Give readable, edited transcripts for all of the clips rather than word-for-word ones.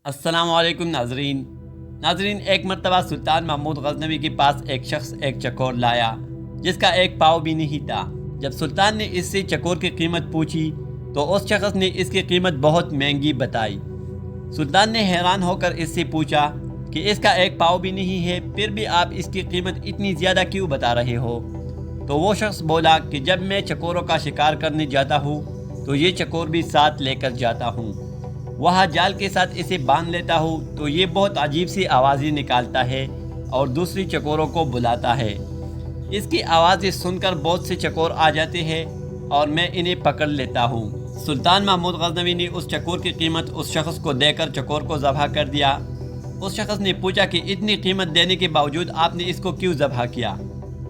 अस्सलाम वालेकुम नाजरीन, एक मरतबा सुल्तान महमूद गजनवी के पास एक शख्स एक चकोर लाया जिसका एक पाँव भी नहीं था। जब सुल्तान ने इससे चकोर की कीमत पूछी तो उस शख्स ने इसकी कीमत बहुत महंगी बताई। सुल्तान ने हैरान होकर इससे पूछा कि इसका एक पाँव भी नहीं है, फिर भी आप इसकी कीमत इतनी ज़्यादा क्यों बता रहे हो? तो वो शख्स बोला कि जब मैं चकोरों का शिकार करने जाता हूँ तो ये चकोर भी साथ लेकर जाता हूँ। वहाँ जाल के साथ इसे बांध लेता हूँ तो ये बहुत अजीब सी आवाज़ें निकालता है और दूसरी चकोरों को बुलाता है। इसकी आवाज़ें सुनकर बहुत से चकोर आ जाते हैं और मैं इन्हें पकड़ लेता हूँ। सुल्तान महमूद गजनवी ने उस चकोर की कीमत उस शख्स को देकर चकोर को ज़बह कर दिया। उस शख्स ने पूछा कि इतनी कीमत देने के बावजूद आपने इसको क्यों ज़बह किया?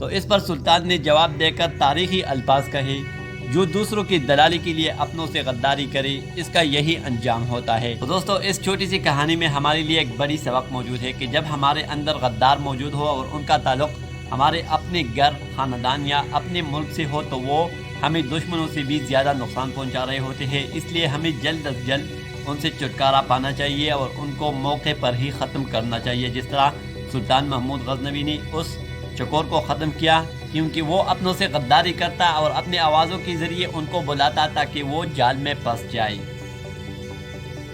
तो इस पर सुल्तान ने जवाब देकर तारीखी अल्फाज कहे, जो दूसरों की दलाली के लिए अपनों से गद्दारी करे इसका यही अंजाम होता है। तो दोस्तों, इस छोटी सी कहानी में हमारे लिए एक बड़ी सबक मौजूद है कि जब हमारे अंदर गद्दार मौजूद हो और उनका ताल्लुक हमारे अपने घर, खानदान या अपने मुल्क से हो तो वो हमें दुश्मनों से भी ज़्यादा नुकसान पहुंचा रहे होते हैं। इसलिए हमें जल्द अज जल्द उनसे छुटकारा पाना चाहिए और उनको मौके पर ही ख़त्म करना चाहिए, जिस तरह सुल्तान महमूद गजनवी ने उस चकोर को ख़त्म किया, क्योंकि वो अपनों से गद्दारी करता और अपने आवाज़ों के ज़रिए उनको बुलाता ताकि वो जाल में फंस जाए।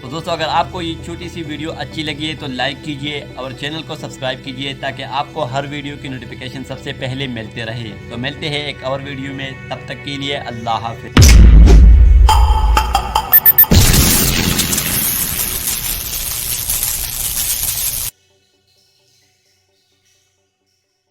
तो दोस्तों, अगर आपको ये छोटी सी वीडियो अच्छी लगी है तो लाइक कीजिए और चैनल को सब्सक्राइब कीजिए ताकि आपको हर वीडियो की नोटिफिकेशन सबसे पहले मिलते रहे। तो मिलते हैं एक और वीडियो में, तब तक के लिए अल्लाह हाफ़िज़।